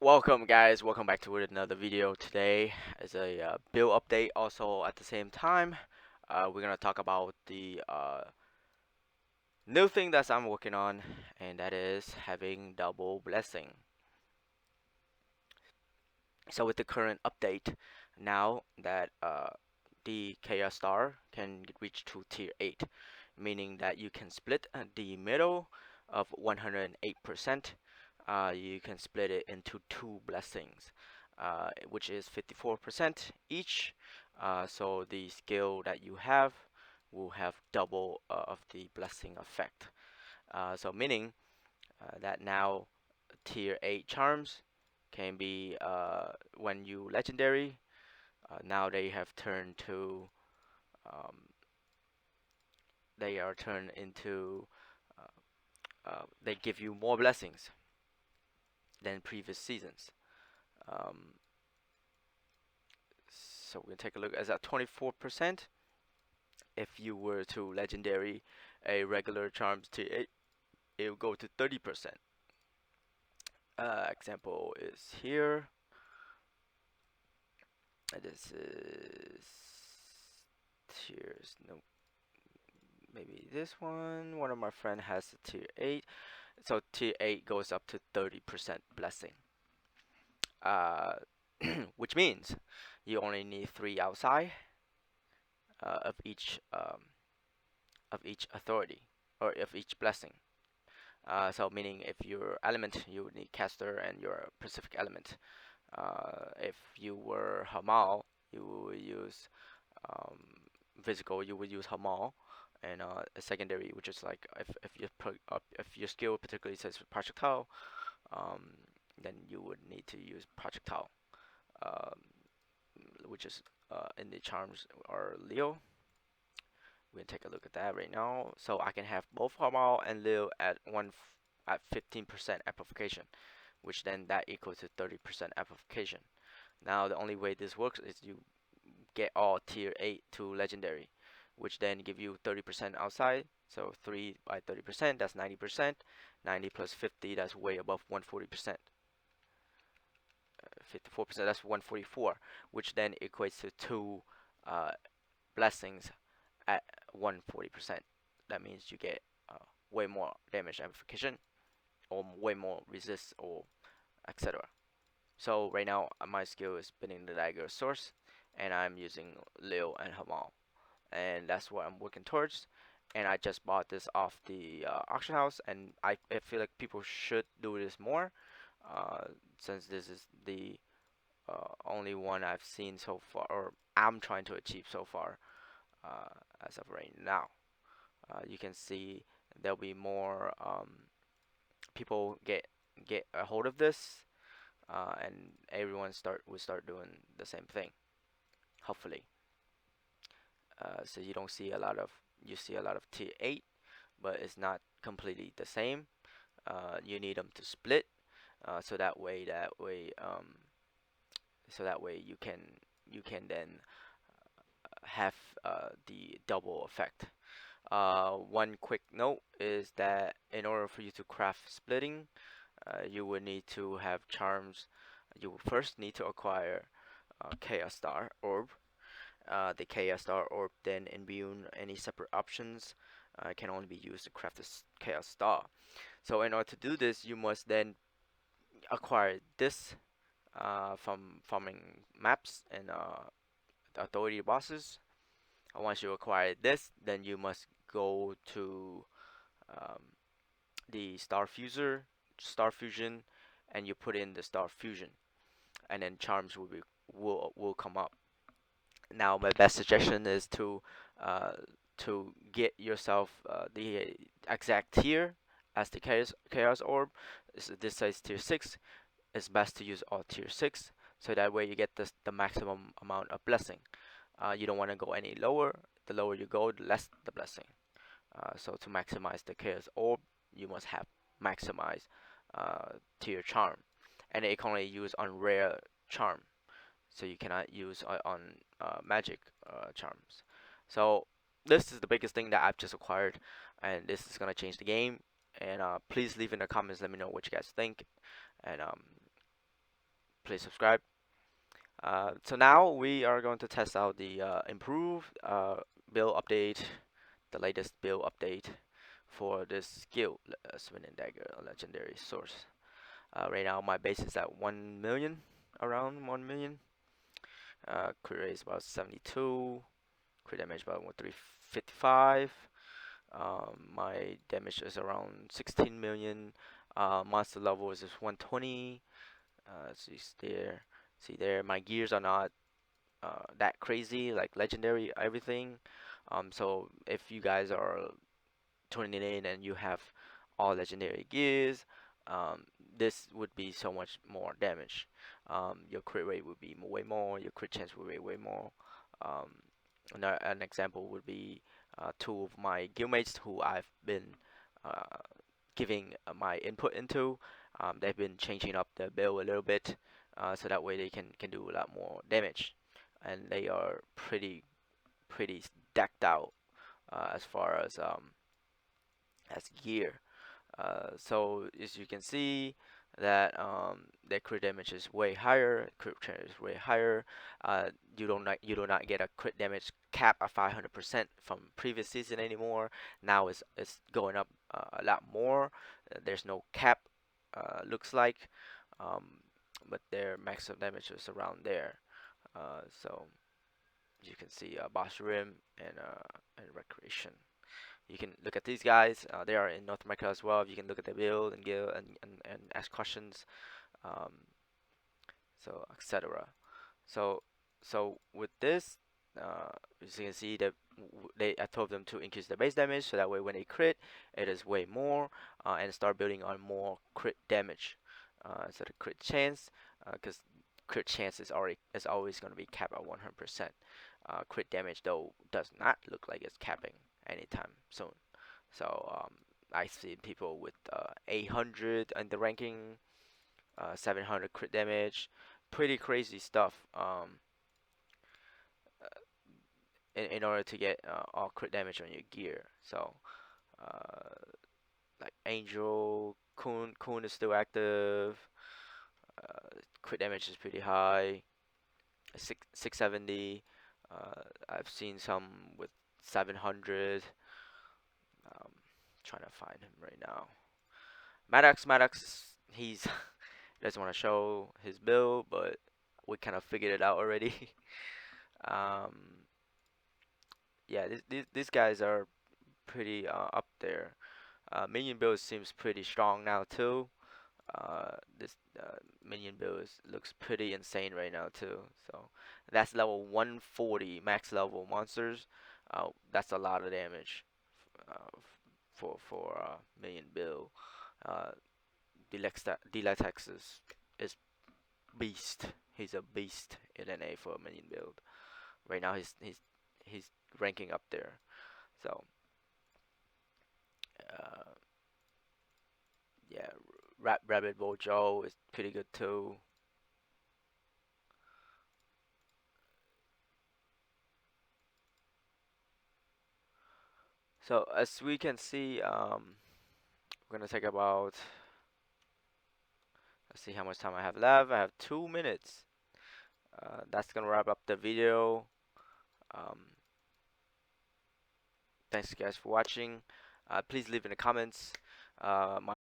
Welcome guys, welcome back to another video. Today is a build update. Also at the same time, we're gonna talk about the new thing that I'm working on, and that is having double blessing. So with the current update, now that the Chaos Star can reach to tier 8, meaning that you can split the middle of 108%. You can split it into two blessings, which is 54% each. So the skill that you have will have double of the blessing effect. So meaning that now tier 8 charms can be when you legendary. Now they have turned to um, they are turned into they give you more blessings than previous seasons. Um, so we're gonna take a look. As at 24%, if you were to legendary a regular charms tier 8, it will go to 30%. Example is here. This is tiers. No, maybe this one. One of my friend has a tier 8, so tier 8 goes up to 30% blessing. Uh, which means you only need 3 outside of each authority or of each blessing. So meaning if your element, you would need caster and your Pacific element. If you were Hamal, you will use um, physical, you would use Hamal, and a secondary, which is like if your skill particularly says projectile, um, then you would need to use projectile, um, which is in the charms or Leo. We're gonna take a look at that right now. So I can have both Hamal and Leo at at 15% amplification, which then that equals to 30% amplification. Now the only way this works is you get all tier 8 to legendary, which then give you 30% outside. So 3 by 30%, that's 90%. 90 plus 50, that's way above 140%. 54%, that's 144, which then equates to two uh, blessings at 140%. That means you get way more damage amplification or way more resist or etc. So right now my skill is spinning the dagger source, and I'm using Leo and Hamal, and that's what I'm working towards. And I just bought this off the auction house, and I feel like people should do this more, uh, since this is the only one I've seen so far, or I'm trying to achieve so far uh, as of right now. You can see there'll be more people get a hold of this, and everyone will start doing the same thing. Hopefully, so you see a lot of tier 8, but it's not completely the same. You need them to split, so that way you can then have the double effect. One quick note is that in order for you to craft splitting, you would need to have charms. You will first need to acquire Chaos Star Orb. The Chaos Star Orb then immune any separate options can only be used to craft this Chaos Star. So in order to do this, you must then acquire this from farming maps and authority bosses. Once you acquire this, then you must go to um, the Star Fusion, and you put in the Star Fusion, and then charms will come up. Now, my best suggestion is uh, to get yourself the exact tier as the Chaos Orb. This says tier 6. It's best to use all tier 6, so that way you get the maximum amount of blessing. You don't want to go any lower. The lower you go, the less the blessing. So to maximize the Chaos Orb, you must have maximize tier charm, and it can only use on rare charm, so you cannot use on magic charms. So this is the biggest thing that I've just acquired, and this is gonna change the game. And please leave in the comments, let me know what you guys think. And please subscribe. So now we are going to test out the improved build update, the latest build update for this skill, Swing and Dagger Legendary Source. Right now my base is at 1 million, around 1 million. Crit rate is about 72. Crit damage about 355. My damage is around 16 million. Monster level is just 120. See there, my gears are not that crazy, like legendary everything. So if you guys are tuning in and you have all legendary gears, um, this would be so much more damage. Your crit rate would be way more. Your crit chance would be way more. Um, an example would be two of my guildmates who I've been uh, giving my input into. They've been changing up their build a little bit, so that way they can do a lot more damage, and they are pretty decked out as far as gear. So as you can see that their crit damage is way higher, crit chance is way higher. You do not get a crit damage cap of 500% from previous season anymore. Now it's going up a lot more. There's no cap, looks like, um, but their maximum damage is around there. So you can see Boss Rim and Recreation. You can look at these guys. They are in North America as well. You can look at their build and guild and ask questions, um, so etc. So with this, as you can see that I told them to increase the base damage so that way when they crit, it is way more, and start building on more crit damage. So the crit chance, because crit chance is always going to be capped at 100%. Crit damage though does not look like it's capping anytime soon. So I see people with 800 in the ranking, 700 crit damage, pretty crazy stuff. In order to get all crit damage on your gear. So uh, like Angel, Kun is still active. Crit damage is pretty high, 670. I've seen some with 700. Um, Trying to find him right now. Maddox, he's doesn't want to show his build, but we kind of figured it out already. um, yeah, these guys are pretty up there. Minion build seems pretty strong now too. This minion build looks pretty insane right now too. So that's level 140 max level monsters. That's a lot of damage for minion build. Uh, Diletex is beast. He's a beast in NA for a minion build. Right now he's ranking up there. So uh, yeah, Rabbit Bojo is pretty good too. So as we can see, we're gonna take about, let's see how much time I have left. I have 2 minutes. That's gonna wrap up the video. Um, Thanks guys for watching. Please leave in the comments. My